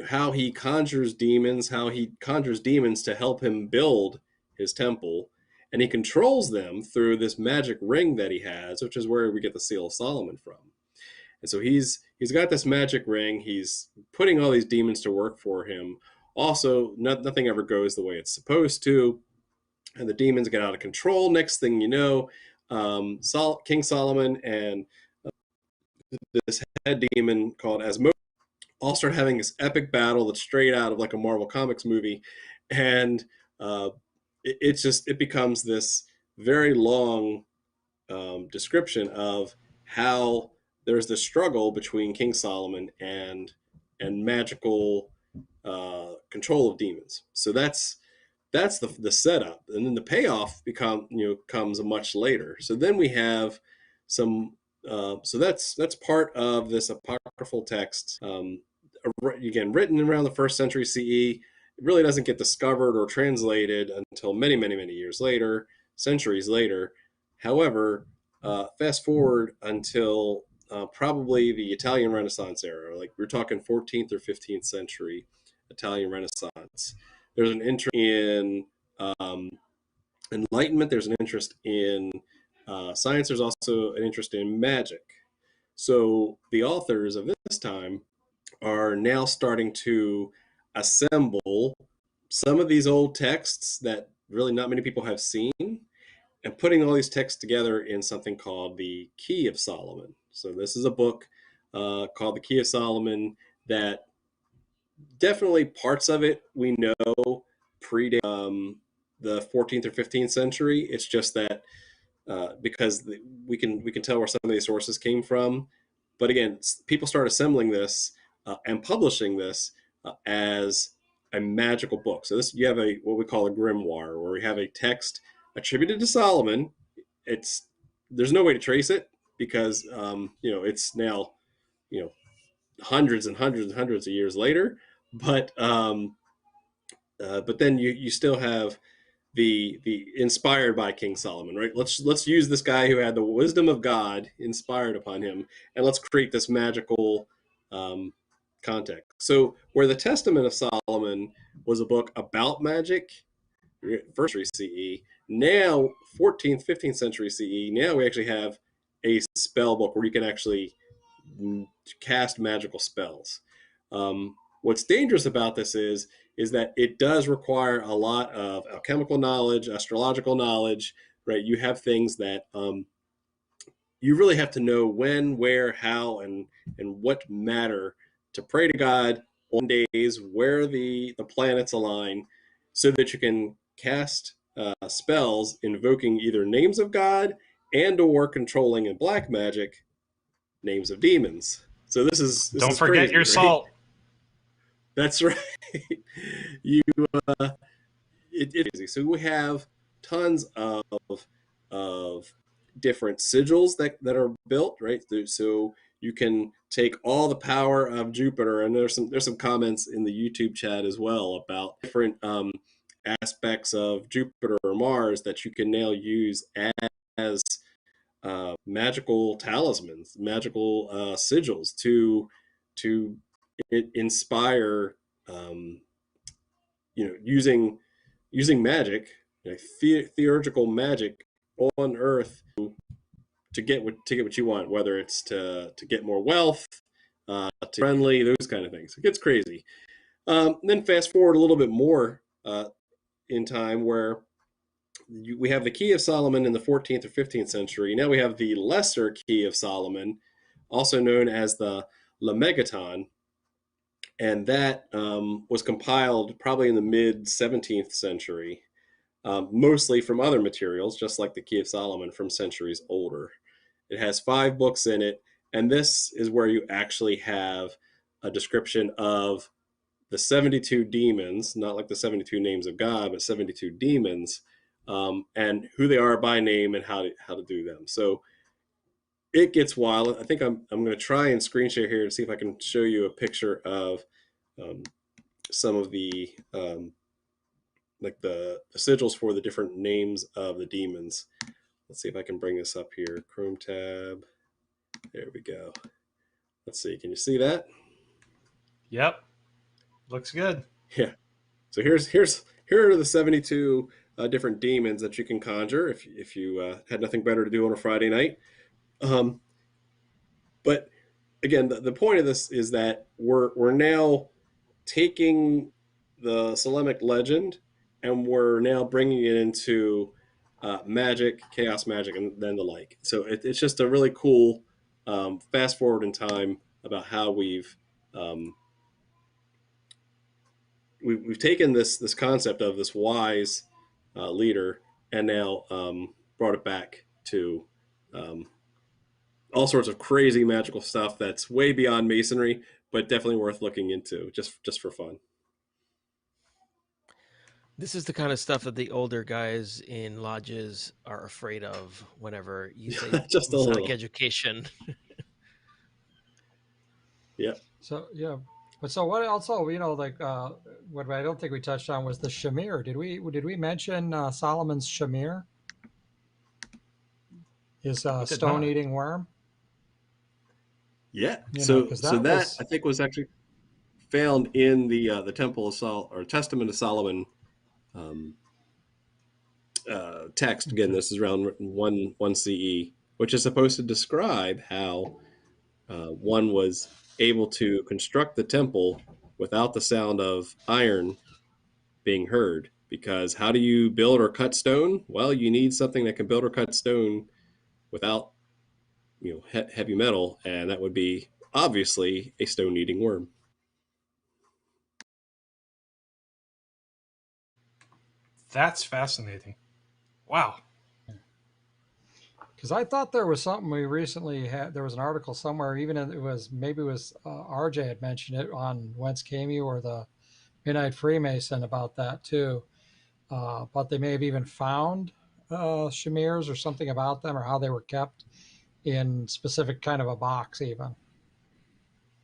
how he conjures demons, to help him build his temple, and he controls them through this magic ring that he has, which is where we get the Seal of Solomon from. And so he's got this magic ring. He's putting all these demons to work for him. Also, nothing ever goes the way it's supposed to, and the demons get out of control. Next thing you know, King Solomon and this head demon called Asmodeus all start having this epic battle that's straight out of like a Marvel Comics movie, and it becomes this very long description of how there's this struggle between King Solomon and magical control of demons. So that's the setup, and then the payoff comes much later. So then we have some. So that's part of this apocryphal text. Again, written around the first century CE. It really doesn't get discovered or translated until many years later, centuries later. However, fast forward until probably the Italian Renaissance era, like we're talking 14th or 15th century Italian Renaissance. There's an interest in enlightenment. There's an interest in science. There's also an interest in magic. So the authors of this time are now starting to assemble some of these old texts that really not many people have seen, and putting all these texts together in something called the Key of Solomon. So this is a book called the Key of Solomon that definitely parts of it we know predate the 14th or 15th century. It's just that because we can tell where some of these sources came from. But again, people start assembling this and publishing this as a magical book. So this, you have a what we call a grimoire, where we have a text attributed to Solomon. There's no way to trace it because it's now hundreds and hundreds and hundreds of years later. But then you still have the inspired by King Solomon, right? Let's use this guy who had the wisdom of God inspired upon him, and let's create this magical context. So where the Testament of Solomon was a book about magic, first century CE, now 14th, 15th century CE, now we actually have a spell book where you can actually cast magical spells. What's dangerous about this is that it does require a lot of alchemical knowledge, astrological knowledge, right? You have things that you really have to know when, where, how, and what matter to pray to God on days where the planets align, so that you can cast spells invoking either names of God and or controlling in black magic names of demons. So this is Don't is forget crazy, your right? salt. That's right. you it's easy. So we have tons of different sigils that are built, right? So you can take all the power of Jupiter, and there's some comments in the YouTube chat as well about different aspects of Jupiter or Mars that you can now use as magical talismans, magical sigils to inspire, using magic, theurgical magic on Earth to get what you want, whether it's to get more wealth, to friendly, those kind of things. It gets crazy. Then fast forward a little bit more in time, where we have the Key of Solomon in the 14th or 15th century. Now we have the Lesser Key of Solomon, also known as the Lemegeton, and that was compiled probably in the mid 17th century, mostly from other materials, just like the Key of Solomon, from centuries older. It has 5 books in it, and this is where you actually have a description of the 72 demons, not like the 72 names of God, but 72 demons, and who they are by name and how to do them. So it gets wild. I think I'm going to try and screen share here to see if I can show you a picture of some of the like the sigils for the different names of the demons. Let's see if I can bring this up here. Chrome tab. There we go. Let's see. Can you see that? Yep. Looks good. Yeah. So here are the 72 different demons that you can conjure if you had nothing better to do on a Friday night. But again, the point of this is that we're now taking the Solemic legend, and we're now bringing it into magic, chaos magic, and then the like. So it's just a really cool fast forward in time about how we've taken this concept of this wise leader, and now brought it back to all sorts of crazy magical stuff that's way beyond masonry, but definitely worth looking into just for fun. This is the kind of stuff that the older guys in lodges are afraid of whenever you say Just a Masonic little. education. Yeah. So yeah, but so what also like what I don't think we touched on was the shamir. Did we mention Solomon's shamir? His stone-eating worm. Yeah. You know, So 'cause that was- I think was actually found in the Temple of Sol or Testament of Solomon text. Again, this is around 1 CE, which is supposed to describe how one was able to construct the temple without the sound of iron being heard. Because how do you build or cut stone? Well, you need something that can build or cut stone without heavy metal, and that would be obviously a stone-eating worm. That's fascinating. Wow. Because I thought there was something we recently had. There was an article somewhere, even if it was RJ had mentioned it on Whence Came You or the Midnight Freemason about that too. But they may have even found Shemirs or something about them or how they were kept in specific kind of a box even.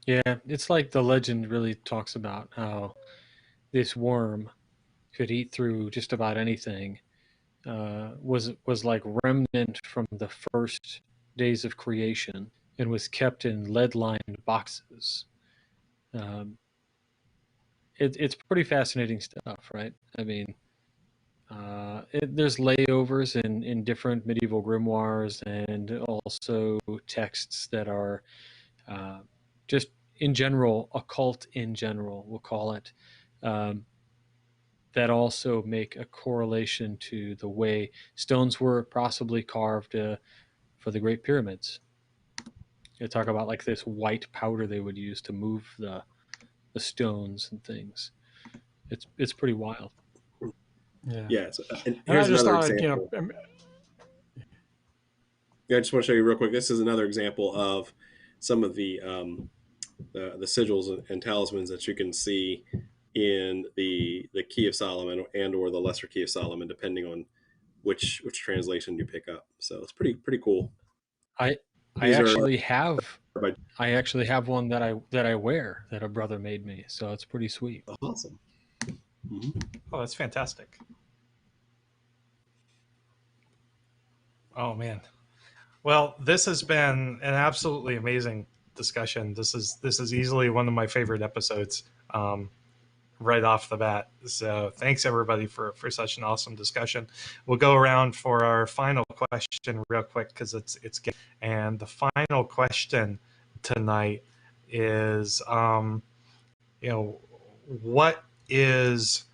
Yeah, it's like the legend really talks about how this worm could eat through just about anything. Was like remnant from the first days of creation and was kept in lead-lined boxes. Um, it's pretty fascinating stuff, right? I mean, there's layovers in different medieval grimoires and also texts that are uh, just in general, occult in general, we'll call it, um, that also make a correlation to the way stones were possibly carved for the Great Pyramids. They talk about like this white powder they would use to move the stones and things. It's pretty wild. Yeah. Yeah. So, and And I here's just another thought, example. Yeah, I just want to show you real quick. This is another example of some of the sigils and talismans that you can see in the Key of Solomon and or the Lesser Key of Solomon, depending on which translation you pick up. So it's pretty cool. I These are by I actually have one that I wear that a brother made me, so it's pretty sweet. awesome. Mm-hmm. Oh, that's fantastic. Oh man. Well, this has been an absolutely amazing discussion. This is easily one of my favorite episodes, right off the bat. So thanks everybody for such an awesome discussion. We'll go around for our final question real quick because it's getting, and the final question tonight is, what is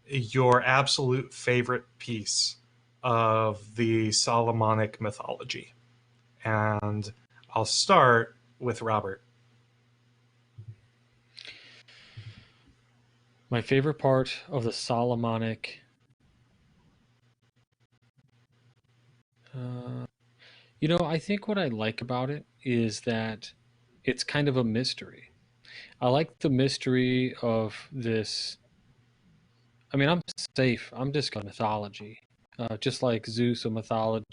your absolute favorite piece of the Solomonic mythology? And I'll start with Robert. My favorite part of the Solomonic, I think what I like about it is that it's kind of a mystery. I like the mystery of this. I mean, I'm safe. I'm just going mythology, just like Zeus a mythology,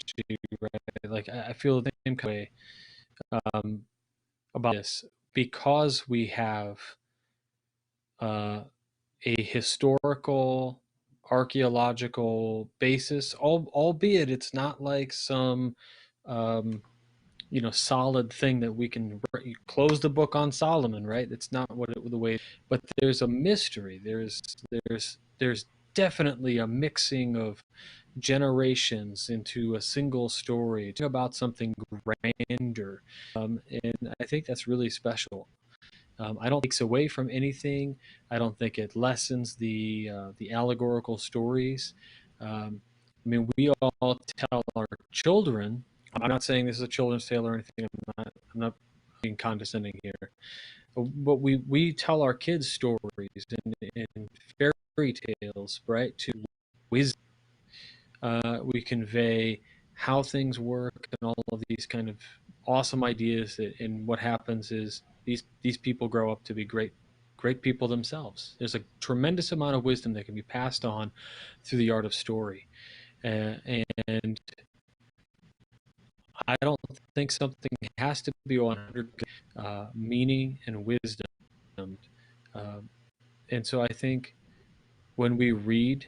right? Like I feel the same kind of way um, about this because we have uh, a historical, archaeological basis, albeit it's not like some um, solid thing that we can close the book on Solomon, right? It's not the way, but there's a mystery. There's definitely a mixing of generations into a single story about something grander, and I think that's really special. I don't think it takes away from anything. I don't think it lessens the allegorical stories. I mean, we all tell our children. I'm not saying this is a children's tale or anything. I'm not being condescending here. But we tell our kids stories and fairy tales, right? To wisdom. We convey how things work and all of these kind of awesome ideas. And what happens is these people grow up to be great people themselves. There's a tremendous amount of wisdom that can be passed on through the art of story, and I don't think something has to be 100 meaning and wisdom. Uh, and so I think when we read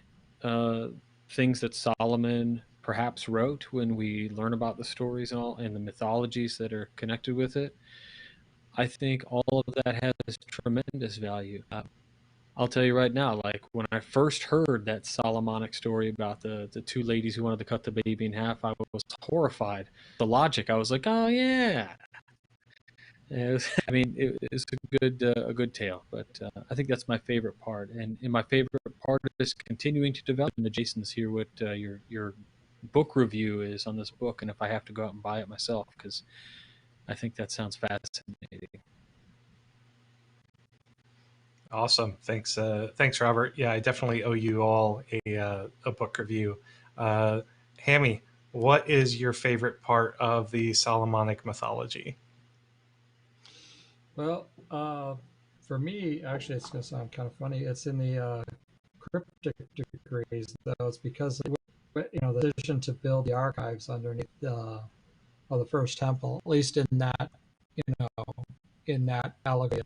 things that Solomon perhaps wrote, when we learn about the stories and all and the mythologies that are connected with it, I think all of that has tremendous value. I'll tell you right now, like when I first heard that Solomonic story about the two ladies who wanted to cut the baby in half, I was horrified. The logic, I was like, oh yeah. I mean, it was a good tale, but I think that's my favorite part, and my favorite part is continuing to develop. And Jason's here what your book review is on this book, and if I have to go out and buy it myself, because I think that sounds fascinating. Awesome. Thanks, Robert. Yeah, I definitely owe you all a book review. Hammy, what is your favorite part of the Solomonic mythology? Well, For me, actually, it's going to sound kind of funny. It's in the cryptic degrees, though. It's because the decision to build the archives underneath of the first temple, at least in that allegory,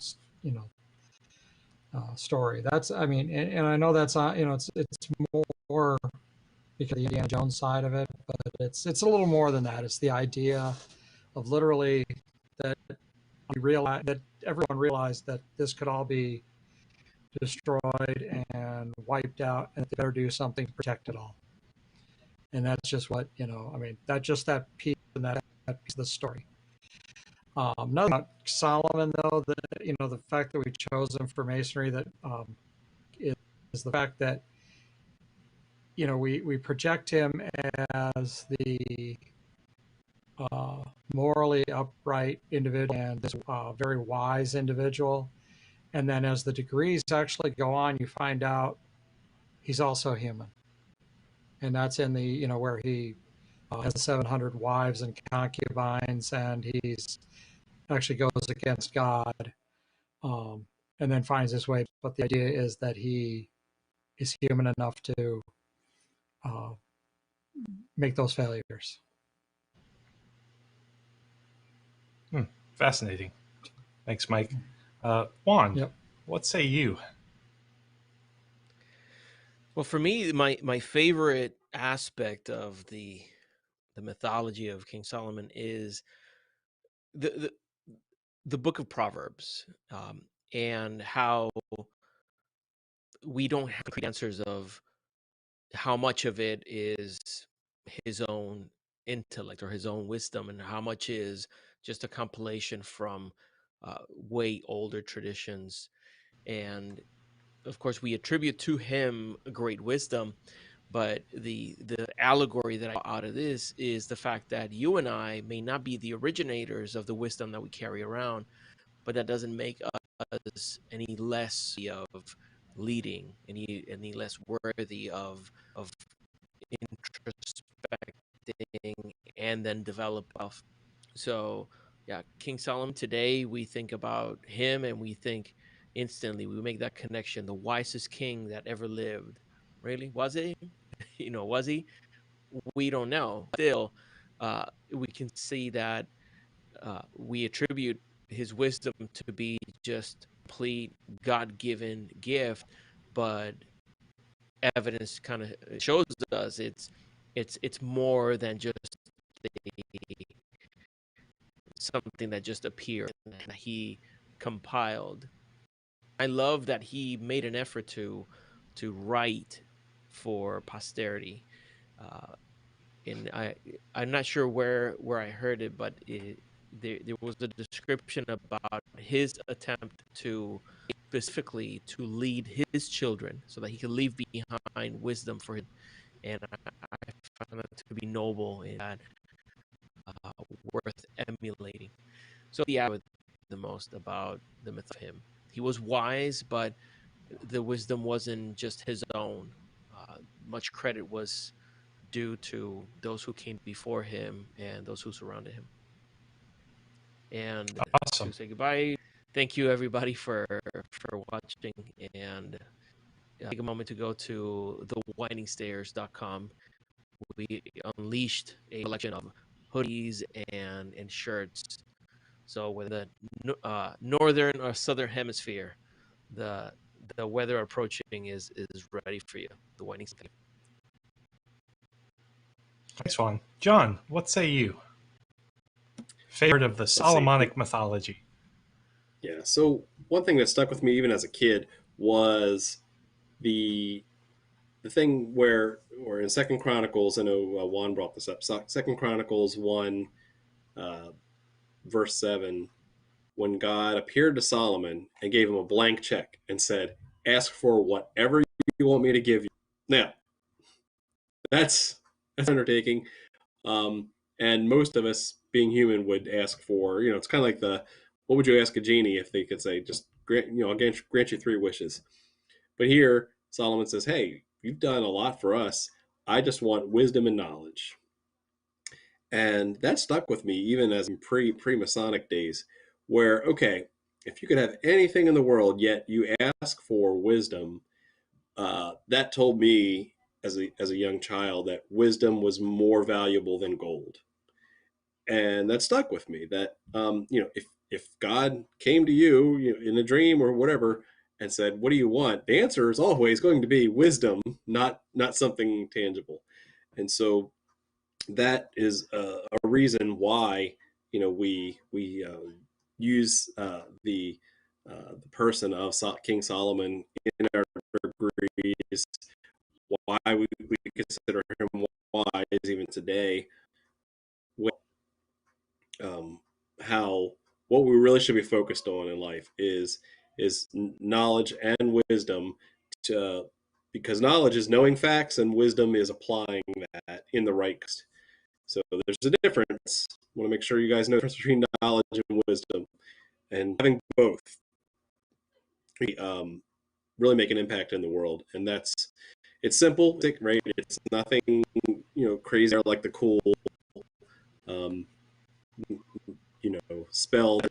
story. That's, I mean, and I know that's it's more because of the Indiana Jones side of it, but it's a little more than that. It's the idea of literally that everyone realized that this could all be destroyed and wiped out, and they better do something to protect it all. And that's just what I mean. That piece and that piece of the story. Another about Solomon, though, that the fact that we chose him for masonry, that is the fact that we project him as the morally upright individual and this very wise individual. And then as the degrees actually go on, you find out he's also human. And that's in the, where he has 700 wives and concubines, and he's actually goes against God, and then finds his way. But the idea is that he is human enough to make those failures. Fascinating. Thanks, Mike. Juan, Yep. What say you? Well, for me, my favorite aspect of the mythology of King Solomon is the book of Proverbs, and how we don't have the answers of how much of it is his own intellect or his own wisdom, and how much is just a compilation from way older traditions. And of course, we attribute to him great wisdom, but the allegory that I got out of this is the fact that you and I may not be the originators of the wisdom that we carry around, but that doesn't make us any less of leading, any less worthy of introspecting and then develop wealth. So yeah, King Solomon, today we think about him and we think instantly, we make that connection, the wisest king that ever lived. Really? Was it? Was he? We don't know. Still, we can see that we attribute his wisdom to be just complete God-given gift, but evidence kind of shows us it's more than just something that just appeared and he compiled. I love that he made an effort to write for posterity, and I'm not sure where I heard it, but there was a description about his attempt to specifically to lead his children so that he could leave behind wisdom for him, and I found that to be noble and worth emulating. So yeah, the most about the myth of him. He was wise, but the wisdom wasn't just his own. Much credit was due to those who came before him and those who surrounded him. And Awesome. to say goodbye, thank you everybody for watching, and take a moment to go to thewindingstairs.com. We unleashed a collection of hoodies and shirts. So whether the northern or southern hemisphere, the weather approaching is ready for you. The Winding Stairs. Thanks, Juan. John, what say you? Favorite of the Solomonic mythology. Yeah, so one thing that stuck with me even as a kid was the thing where in Second Chronicles, I know Juan brought this up. Second Chronicles 1, verse 7, when God appeared to Solomon and gave him a blank check and said, "Ask for whatever you want me to give you." Now, that's an undertaking, and most of us, being human, would ask for. It's kind of like what would you ask a genie if they could say, "Just grant, I'll grant you 3 wishes." But here, Solomon says, "Hey, you've done a lot for us. I just want wisdom and knowledge." And that stuck with me even as in pre-Masonic days, where, okay, if you could have anything in the world, yet you ask for wisdom, that told me as a young child that wisdom was more valuable than gold. And that stuck with me, that, if God came to you, in a dream or whatever and said, what do you want? The answer is always going to be wisdom, not something tangible. And so that is a reason why, we use the person of King Solomon in our degrees, why we consider him wise even today. How what we really should be focused on in life is knowledge and wisdom, to because knowledge is knowing facts and wisdom is applying that in the right context. So there's a difference. I want to make sure you guys know the difference between knowledge and wisdom, and having both really make an impact in the world. And it's simple, right? It's nothing crazy or like the cool spell,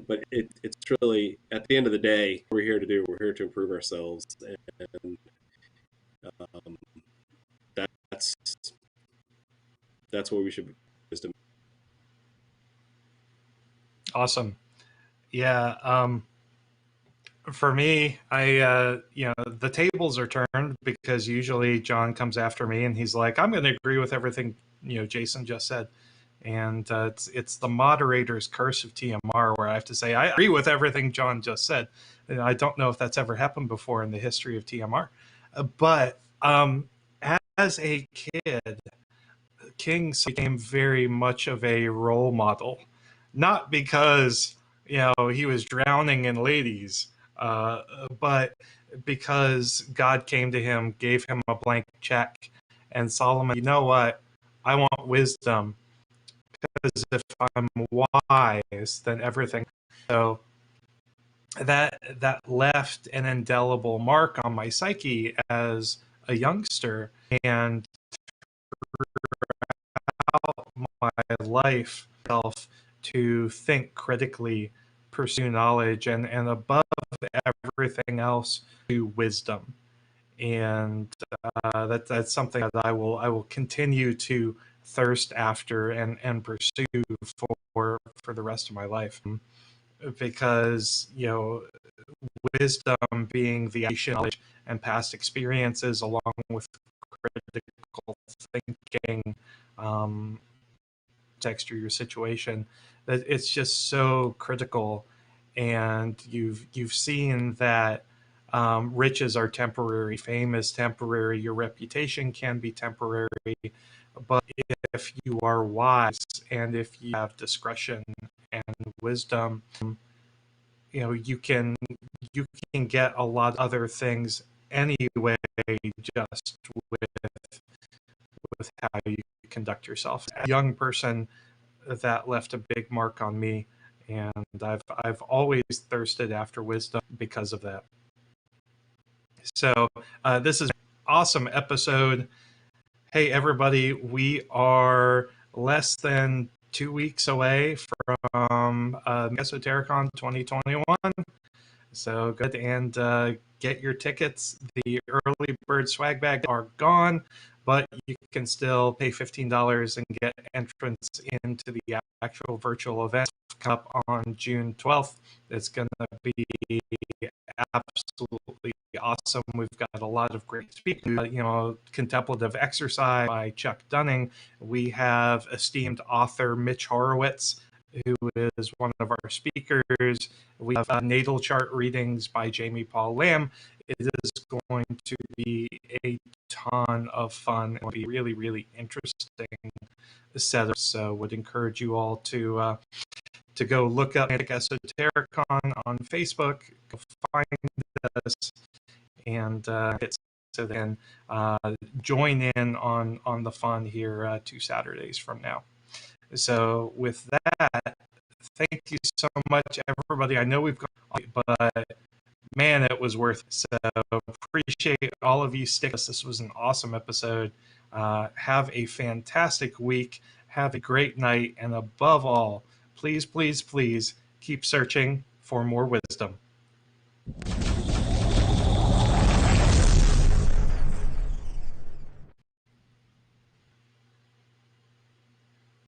but it's really, at the end of the day, we're here to improve ourselves, and that's what we should be. Wisdom. Awesome. Yeah. For me, the tables are turned, because usually John comes after me and he's like, I'm going to agree with everything, Jason just said. And it's the moderator's curse of TMR, where I have to say, I agree with everything John just said. And I don't know if that's ever happened before in the history of TMR. But as a kid, King became very much of a role model. Not because, he was drowning in ladies, but because God came to him, gave him a blank check, and Solomon, you know what? I want wisdom, because if I'm wise, then everything. So that left an indelible mark on my psyche as a youngster, and throughout my life to think critically, pursue knowledge, and above everything else, to wisdom. And that's something that I will continue to thirst after and pursue for the rest of my life, because wisdom being the knowledge and past experiences, along with critical thinking, texture your situation, that it's just so critical. And you've seen that riches are temporary, fame is temporary, your reputation can be temporary, but if you are wise and if you have discretion and wisdom, you can get a lot of other things anyway, just with how you conduct yourself. A young person, that left a big mark on me, and I've always thirsted after wisdom because of that. So this is an awesome episode. Hey everybody, we are less than 2 weeks away from Esotericon 2021. So go ahead and get your tickets. The early bird swag bags are gone, but you can still pay $15 and get entrance into the actual virtual event coming up on June 12th. It's going to be absolutely awesome. We've got a lot of great speakers. Contemplative Exercise by Chuck Dunning. We have esteemed author Mitch Horowitz, who is one of our speakers. We have natal chart readings by Jamie Paul Lamb. It is going to be a ton of fun and be really, really interesting setup. So would encourage you all to go look up Esotericon on Facebook, go find us, and so then join in on the fun here 2 Saturdays from now. So with that, thank you so much, everybody. I know we've gone, but man, it was worth it. So appreciate all of you sticking with us. This was an awesome episode. Have a fantastic week. Have a great night. And above all, please, please, please keep searching for more wisdom.